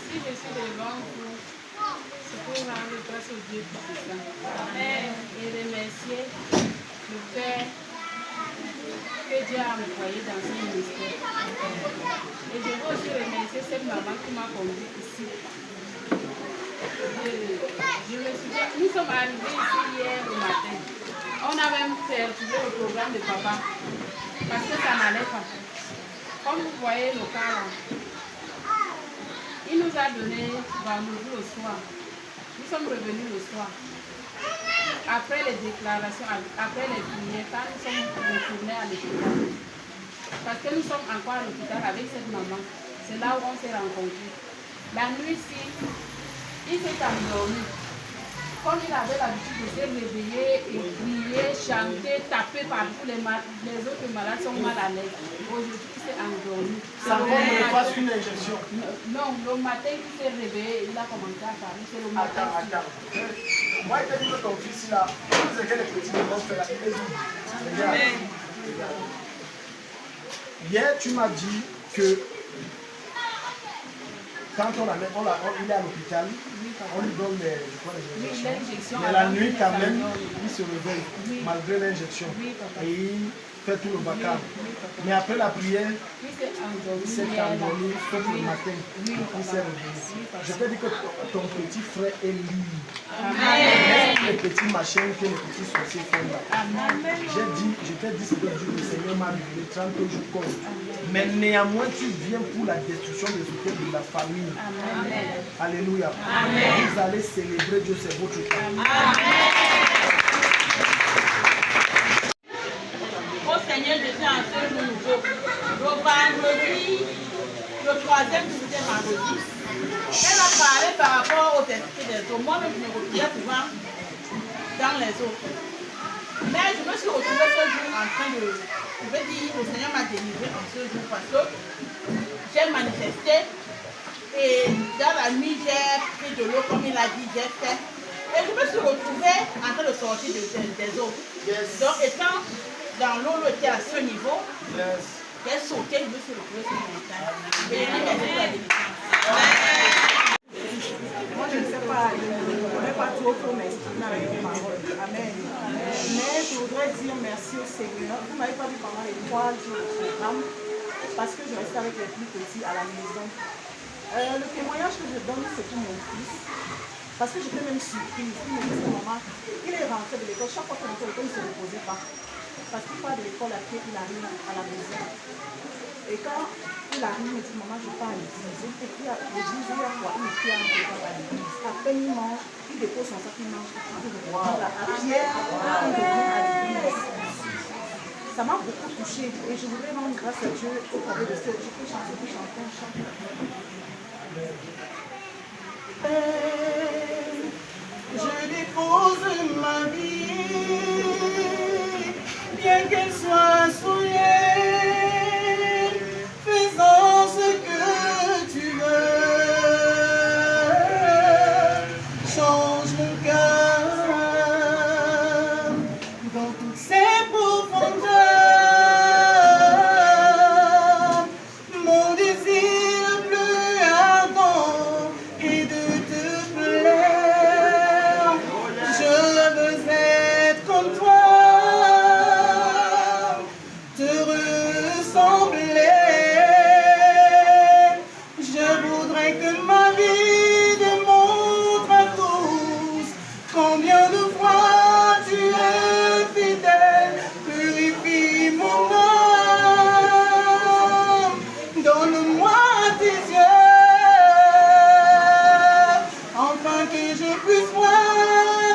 Si je suis devant vous, c'est pour rendre grâce au Dieu Tout-Puissant. Et remercier le Père que Dieu a envoyé dans ce ministère. Et je veux aussi remercier cette maman qui m'a conduit ici. Je me souviens, nous sommes arrivés ici hier au matin. On a même perturbé le programme de papa parce que ça n'allait pas. Comme vous voyez le cas là, il nous a donné vendredi au soir. Nous sommes revenus le soir. Après les déclarations, après les prières, quand nous sommes retournés à l'hôpital. Parce que nous sommes encore à l'hôpital avec cette maman. C'est là où on s'est rencontrés. La nuit-ci, il s'est endormi. Comme il avait l'habitude de se réveiller et crier, chanter, taper partout, les autres malades sont mal à l'aise. Aujourd'hui, il s'est endormi. Ça ne passe une injection. Non, le matin, il s'est réveillé, il a commencé à parler. C'est le matin. Attends. Moi, il t'a dit que ton fils là, vous avez les petits monstres là, il est où? Regarde. Hier, tu m'as dit que quand il est à l'hôpital, on lui donne les injections. Mais la nuit, quand même, il se réveille, malgré l'injection. Et il fait tout le vacarme. Mais après la prière, il s'est endormi, sauf le matin. Il s'est réveillé. Je t'ai dit que ton petit frère est libre. Laisse les petits machins que les petits sorciers font là. Je t'ai dit ce que Dieu, le Seigneur m'a donné 30 jours compte. Mais néanmoins, tu viens pour la destruction des hôtels de la famille. Amen. Alléluia. Amen. Vous allez célébrer Dieu, c'est votre temps. Au Seigneur Jésus, en ce nouveau. Le vendredi, le troisième jour, c'était vendredi. Elle a parlé par rapport aux esprits des eaux. Moi-même, je me retrouvais souvent dans les eaux. Mais je me suis retrouvée ce jour en train de... Je veux dire, le Seigneur m'a délivré en ce jour parce que j'ai manifesté. Et dans la nuit, j'ai pris de l'eau comme il a dit, j'ai fait. Et je me suis retrouvée en train de sortir des eaux. Yes. Donc, étant dans l'eau, l'eau était à ce niveau, Yes. j'ai sauté, je me suis retrouvée sur la montagne. Et il m'a dit la délivrance. Moi, je ne sais pas, je ne connais pas trop m'exprimer avec les paroles. Amen. Mais je voudrais dire merci au Seigneur. Vous ne m'avez pas vu pendant les 3 jours de programme parce que je restais avec les plus petits à la maison. Le témoignage que je donne, c'est pour mon fils. Parce que j'étais même surprise. Il me dit, maman, il est rentré de l'école. Chaque fois qu'il rentrait de l'école, il ne se reposait pas. Parce qu'il part de l'école à pied, il arrive à la maison. Et quand il arrive, il me dit, maman, je pars à l'église. Et puis, l'église, il y a quoi? Il me fait un peu à l'église. À peine il mange, il dépose son sac, il mange. À pied, il revient à l'église. Ça m'a beaucoup touchée. Et je voudrais rendre grâce à Dieu au travers de ce que je peux chanter un chant. Je dépose ma vie, bien qu'elle soit souillée, faisant ce que tu veux. Change mon cœur dans toutes ses profondeurs. Mon désir le plus ardent est de te plaire. Je veux être comme toi, te ressembler. Je voudrais que ma vie démontre à tous combien de fois tu es fidèle. Purifie mon âme, donne-moi tes yeux, afin que je puisse voir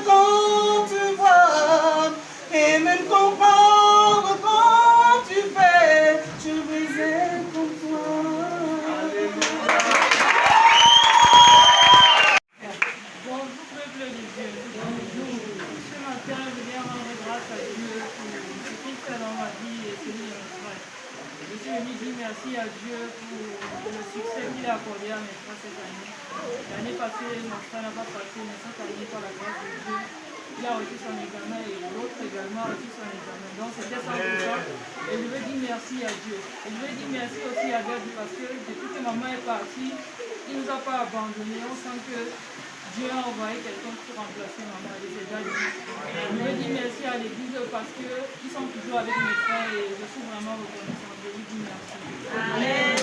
quand tu vois, et même comprendre quand tu fais. Je veux être comme toi. Bonjour peuple de Dieu. Ce matin, je viens rendre grâce à Dieu pour ce qu'il fait dans ma vie et celui de mes frères. Je suis venu dire merci à Dieu pour le succès qu'il a accordé à mes frères cette année. L'année passée, mon frère n'a pas passé, mais cette année, par la grâce de Dieu, il a reçu son examen et l'autre également a reçu son examen. Donc c'était sans pourquoi. Et je veux dire merci à Dieu. Et je veux dire merci aussi à Dieu parce que depuis que maman est partie, il ne nous a pas abandonnés. On sent que Dieu a envoyé quelqu'un pour remplacer maman. Et c'est déjà Dieu. Je veux dire merci à l'église parce qu'ils sont toujours avec mes frères et je suis vraiment reconnaissant. Je vous dis merci. Amen.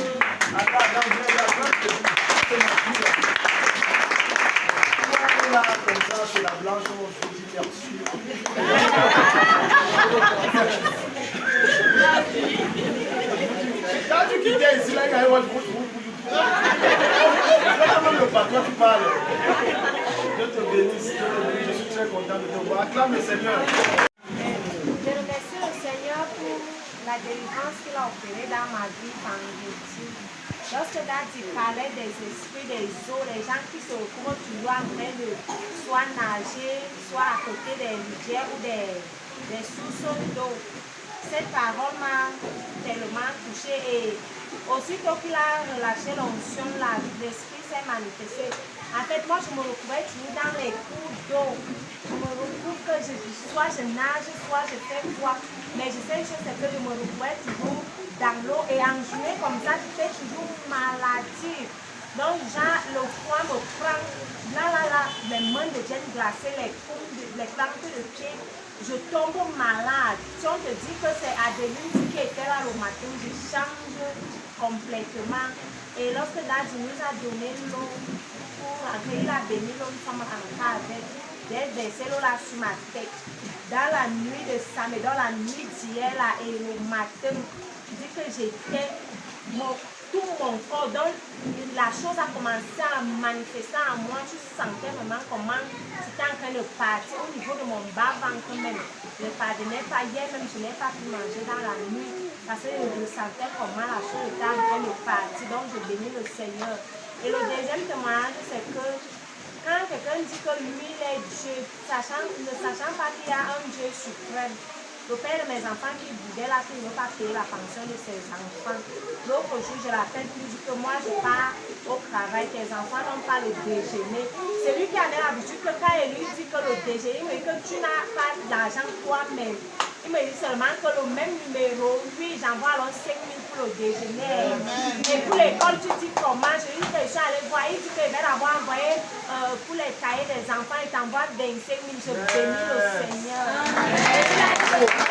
Là, comme ça, c'est la blanche, on se dit merci. Quand tu quittais ici, là, il y a un autre même le patron qui parle. Dieu te bénisse, je suis très content de te voir. Acclame le Seigneur. Je remercie le Seigneur pour la délivrance qu'il a opérée dans ma vie vendredi. Lorsque Daddy parlait des esprits des eaux, les gens qui se retrouvent toujours en train de soit nager, soit à côté des rivières ou des sous-sols d'eau. Cette parole m'a tellement touchée et aussitôt qu'il a relâché l'onction, l'esprit s'est manifesté. En fait, moi je me retrouvais toujours dans les cours d'eau. Je me retrouve que soit je nage, soit je fais quoi. Mais je sais une chose, c'est que je me retrouvais toujours dans l'eau et en journée comme ça, j'étais toujours maladie. Donc, genre, le froid me prend, les mains deviennent glacées, les plantes de pied, je tombe malade. Si on te dit que c'est Adeline qui était là le matin, je change complètement. Et lorsque Daddy nous a donné l'eau, il a béni l'eau, nous sommes rentrés avec, j'ai versé l'eau là sur ma tête. Dans la nuit de samedi, dans la nuit d'hier là, et le matin, je dis que j'étais tout mon corps. Donc la chose a commencé à manifester en moi. Je sentais vraiment comment c'était en train de partir au niveau de mon bas-ventre même. Je ne pardonnais pas. Hier même, je n'ai pas pu manger dans la nuit parce que je sentais comment la chose était en train de partir. Donc je bénis le Seigneur. Et le deuxième témoignage, c'est que quand quelqu'un dit que lui, il est Dieu, ne sachant pas qu'il y a un Dieu suprême, le père de mes enfants qui boudait là, qui ne veut pas payer la pension de ses enfants. L'autre jour, je l'appelle, puis il dit que moi, je pars au travail, tes enfants n'ont pas le déjeuner. C'est lui qui avait l'habitude que quand il lui dit que le déjeuner, il me dit que tu n'as pas d'argent toi-même. Il me dit seulement que le même numéro, lui, j'envoie alors 5 000 pour le déjeuner. Et pour l'école, tu dis comment? Je lui dis que je suis allée voir, il dit qu'il va l'avoir envoyé pour les cahiers des enfants, il t'envoie 25 000. Je bénis le Seigneur. Le monde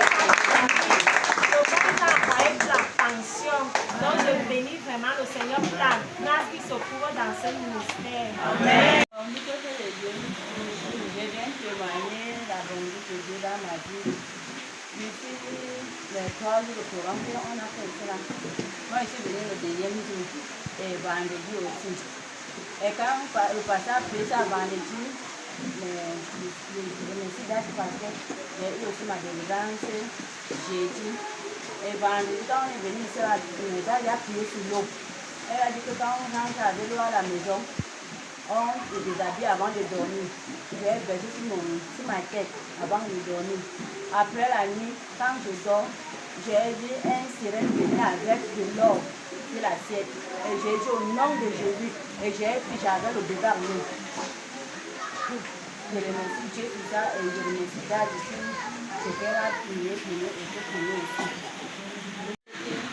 a envoyé pour la pension. Donc je bénis vraiment le Seigneur pour la grâce qui se trouve dans ce ministère. Amen. J'ai bien témoigné la bonté de Dieu dans ma vie. Depuis les 3 jours de courant, on a fait cela. Moi, je suis venue le deuxième jour et vendredi aussi. Et quand le pasteur a fait ça vendredi, je me suis dit parce que j'ai eu aussi ma délivrance jeudi. Et vendredi, quand on est venu ici, il a prié sur l'eau. Elle a dit que quand on rentre avec l'eau à la maison, on se déshabille avant de dormir. J'ai versé sur ma tête avant de dormir. Après la nuit, quand je dors, j'ai vu un sirène venir avec de l'or sur l'assiette. Et j'ai dit au nom de Jésus, et j'avais le bébé à nous. Je remercie Dieu pour ça et je remercie Dieu ici. Ce qu'elle a prié pour nous et pour nous aussi.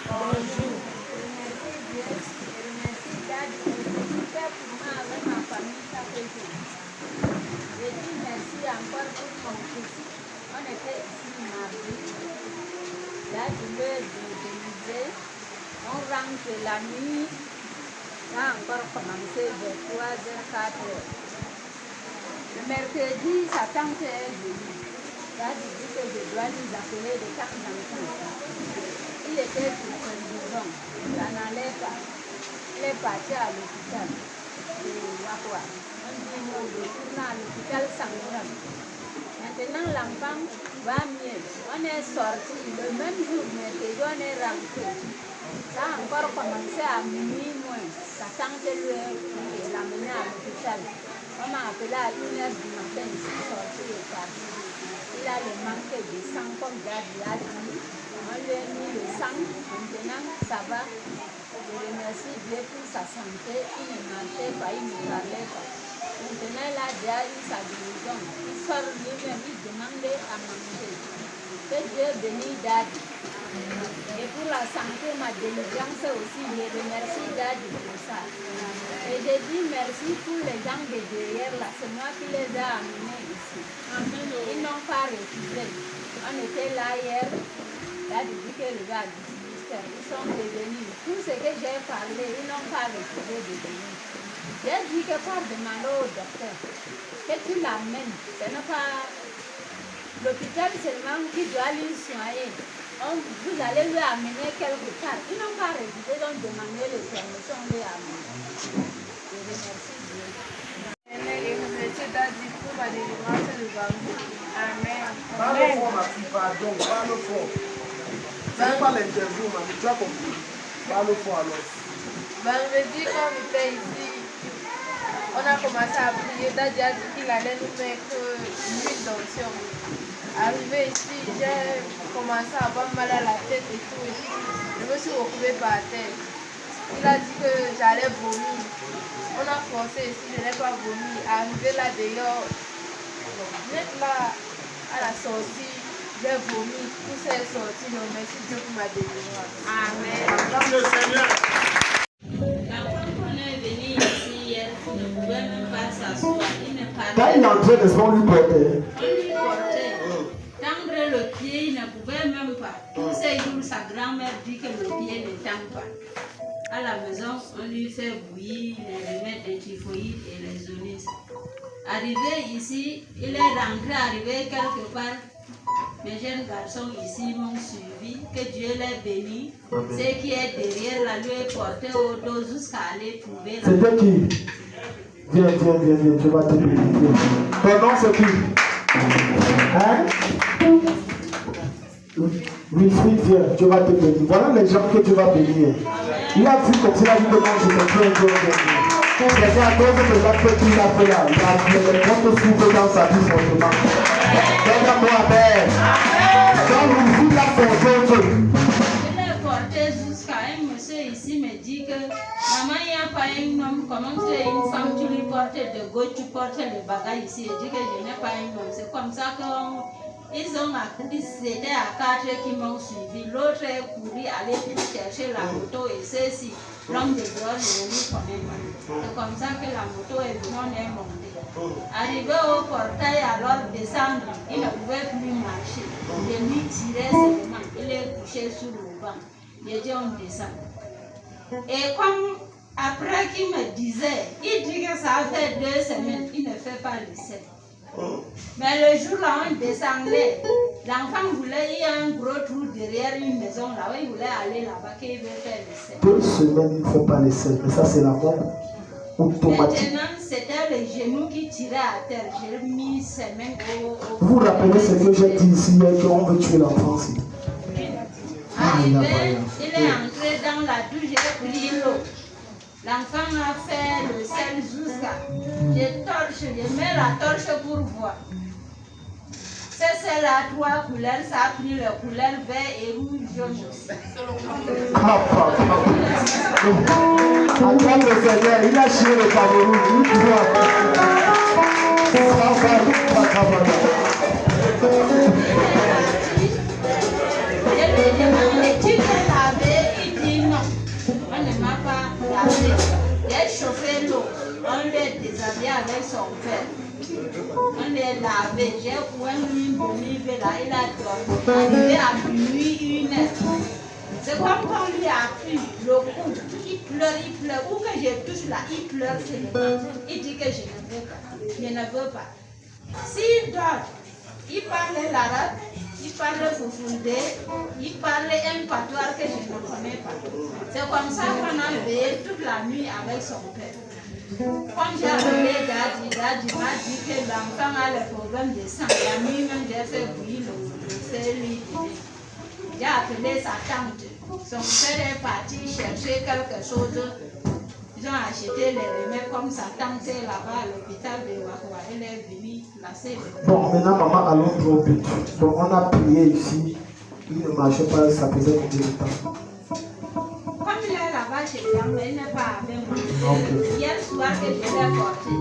Bonjour. Je dis merci encore pour mon fils. On était ici mardi. Là, je veux délivrer. On rentre la nuit. Ça a encore commencé vers 3h, 4h. Le mercredi, sa tante est venue. Là, je dis que je dois lui appeler de 4 enfants. Il était sur son divan. Ça n'allait pas. Il est parti à l'hôpital. On dit non, je retourne à l'hôpital Sangoram. Maintenant, l'enfant va mieux. On est sorti le même jour, mercredi, on est rentré. Ça a encore commencé à minuit moins. Sa tante lui l'a amené à l'hôpital. On m'a appelé à 1h du matin, je suis sorti et parti. Il a le manque de sang comme Daddy a dit. On lui a mis le sang. Maintenant, ça va. Je remercie Dieu pour sa santé. Il ne marchait pas, il ne parlait pas. Maintenant, il a déjà eu sa guérison. Il sort lui-même, il demande à manger. Que Dieu bénisse Daddy. Et pour la santé, ma délivrance aussi, je remercie Daddy pour ça. Et je dis merci pour les gens de derrière là, c'est moi qui les ai amenés ici. Ils n'ont pas refusé. On était là hier, Daddy dit que le gars du ministère, ils sont revenus. Tout ce que j'ai parlé, ils n'ont pas refusé de venir. J'ai dit que pas demander au docteur que tu l'amènes. Ce n'est pas l'hôpital seulement qui doit lui soigner. Vous allez lui amener quelque part. Ils n'ont pas refusé, donc demander les permissions de lui amener. Je remercie Dieu. Et remercie Daddy pour ma délivrance de Bambou. Amen. Parle fort, ma fille, pardon, parle fort. Ce n'est pas l'interview, ma fille, tu as compris. Parle fort alors. Vendredi, quand on était ici, on a commencé à prier. Daddy a dit qu'il allait nous mettre une d'onction. Arrivé ici, j'ai commencé à avoir mal à la tête et tout. Je me suis retrouvée par terre. Il a dit que j'allais vomir. On a forcé ici, je n'ai pas vomi. Arrivé là dehors, net là, à la sortie, j'ai vomi. Tout ça est sorti. Donc merci Dieu pour ma délivrance. Amen. Acclame le Seigneur. L'enfant qu'on est venu ici hier ne pouvait même pas s'asseoir. Il ne Quand parlait il est entré, n'est-ce pas, on lui portait. On lui portait. Tendre le pied, il ne pouvait même pas. Tous ces jours, sa grand-mère dit que le pied ne tend pas. À la maison, on lui fait bouillir les remèdes de typhoïde et les zonis. Arrivé ici, il est rentré, arrivé quelque part. Mes jeunes garçons ici m'ont suivi, que Dieu les bénisse. Ce qui est derrière la lui est porté au dos jusqu'à aller trouver la... C'était qui? Viens, je vais te bénir. Ton nom c'est qui? Hein? Wilfried, viens, Dieu va te bénir. Voilà les gens que Dieu va bénir. Il a vu comme ça, il a vu comment je me fais un jour bénir. C'est à cause de l'acte qu'il a fait là. Il a les comptes s'ouvrir dans sa vie fortement. Donne-moi Amen. Donc, Wilfried a fait un Il est porté jusqu'à un monsieur ici me dit que maman, il n'y a pas un homme, comment tu es une femme, tu lui portes de gauche, tu portes les bagages ici. Il dit que je n'ai pas un homme. C'est comme ça qu'ils ont appris, c'était à 4 qui m'ont suivi. L'autre est couru aller chercher la moto et ceci. L'homme de dehors ne lui connaît pas. C'est comme ça que la moto est venue, on est monté. Arrivé au portail, alors descendre, il ne pouvait plus marcher. Je lui tirais seulement, il est couché sur le banc. J'ai dit on descend. Et comme après qu'il me disait, il dit que ça fait 2 semaines, il ne fait pas le 7. Mais le jour-là, on descendait. L'enfant voulait, il y a un gros trou derrière une maison là-bas, il voulait aller là-bas, qu'il veut faire le 7. 2 semaines, il ne fait pas les 7, mais ça c'est la mort automatique. Maintenant, c'était les genoux qui tiraient à terre. J'ai mis ses mains au... Vous vous rappelez ce que j'ai dit ici hier, qu'on veut tuer l'enfant ici? Arrivé, il est entré dans la douche, j'ai pris l'eau. L'enfant a fait le sel jusqu'à... Je mets la torche pour voir. C'est la 3 couleurs, ça a pris les couleurs vert et rouge, jaune aussi. Acclame le Seigneur, il a chié le Cameroun, il Je lui ai demandé, tu t'es lavé? Il dit non. On ne m'a pas lavé. J'ai chauffé l'eau, on l'a déshabillé avec son père. On l'a lavé, j'ai ouvert une demi-veille là, il a dormi. Arrivé à minuit, 1 heure. C'est comme quand on lui a pris le cou, il pleure, où que je touche là, il pleure seulement. Il dit que je ne veux pas. S'il dort, il parle l'arabe, il parle foufoundé, il parle un patois que je ne connais pas. C'est comme ça qu'on a veillé toute la nuit avec son père. Quand j'ai appelé Daddy m'a dit que l'enfant a le problème de sang. La nuit même, j'ai fait bouillir le fait lui dîner. J'ai appelé sa tante. Son père est parti chercher quelque chose. Ils ont acheté les remèdes comme sa tante est là-bas à l'hôpital de Wakwa. Elle est venue placer les... Bon, maintenant, maman, allons au but. Donc, on a prié ici. Il ne marchait pas, ça faisait combien de temps? Comme il est là-bas chez Jean, mais il n'est pas avec moi. Ok. Hier soir que je l'ai porté.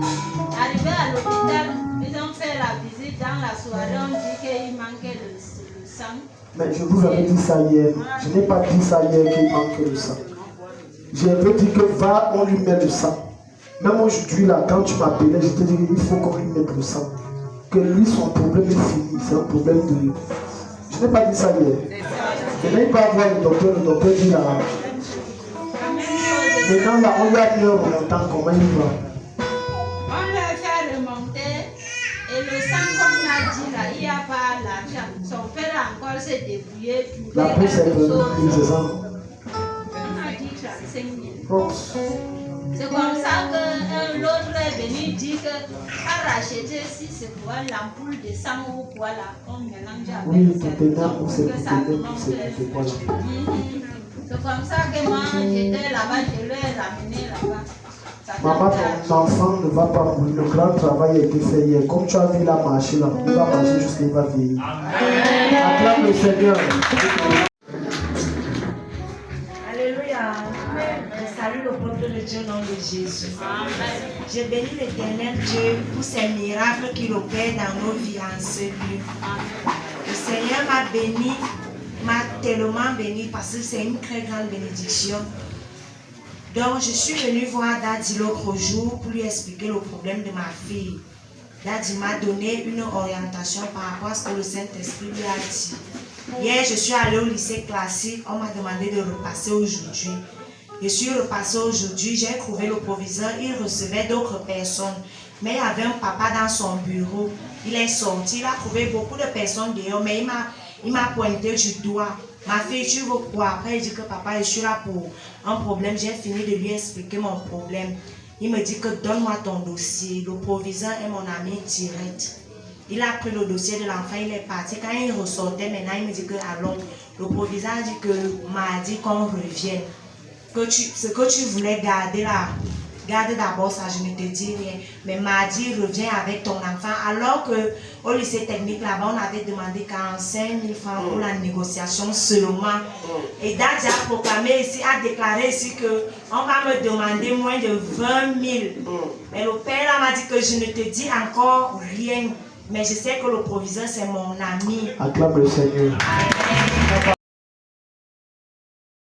Arrivé à l'hôpital, ils ont fait la visite dans la soirée, on dit qu'il manquait le sang. Mais je vous avais dit ça hier. Je n'ai pas dit ça hier qu'il manque le sang. J'avais dit que va, on lui met le sang. Même aujourd'hui, là, quand tu m'appelais, je te dis qu'il faut qu'on lui mette le sang. Que lui, son problème est fini. C'est un problème de... Je n'ai pas dit ça hier. Je n'ai pas voir le docteur dit là. Maintenant, là, on lui a mis en même temps, comment il va? On l'a fait remonter et le sang, comme on a dit là, il n'y a pas l'argent. Son père a encore s'est débrouillé pour La trouver prise est quelque chose. c'est ça. On a dit 35 000. Oh. C'est comme ça que l'autre est venu dire qu'à racheter si c'est quoi l'ampoule de sang ou quoi là, on mélange avec Oui, ça, tout est là pour que c'est ça remonte. c'est quoi là? C'est comme ça que moi j'étais là-bas, je l'ai ramené là-bas. Ça fait Maman, tard. ton enfant ne va pas mourir. Le grand travail a été fait hier. Comme tu as vu la marcher là, il va marcher jusqu'à il va vieillir. Acclame le Seigneur. Alléluia. Je salue le peuple de Dieu au nom de Jésus. Je bénis l'Éternel Dieu pour ces miracles qu'il opère dans nos vies en ce lieu. Le Seigneur m'a béni, m'a tellement béni parce que c'est une très grande bénédiction. Donc je suis venue voir Daddy l'autre jour pour lui expliquer le problème de ma fille. Daddy m'a donné une orientation par rapport à ce que le Saint-Esprit lui a dit. Hier, je suis allée au lycée classique, on m'a demandé de repasser aujourd'hui. Je suis repassée aujourd'hui, j'ai trouvé le proviseur, il recevait d'autres personnes. Mais il y avait un papa dans son bureau, il est sorti, il a trouvé beaucoup de personnes dehors, mais il m'a pointé du doigt. Ma fille, tu veux quoi? Après, il dit que papa, je suis là pour un problème, j'ai fini de lui expliquer mon problème. Il me dit que donne-moi ton dossier, le proviseur est mon ami direct. Il a pris le dossier de l'enfant, il est parti. Quand il ressortait, maintenant, il me dit que alors, le proviseur a dit que m'a dit qu'on revienne. Ce que tu voulais garder là, garde d'abord ça, je ne te dis rien. Mais m'a dit reviens avec ton enfant. Alors que au lycée technique là-bas, on avait demandé 45 000 francs pour la négociation seulement. Et Daddy a proclamé ici, a déclaré ici que on va me demander moins de 20 000. Mais le père là m'a dit que je ne te dis encore rien. Mais je sais que le proviseur, c'est mon ami. Acclame le Seigneur. Amen.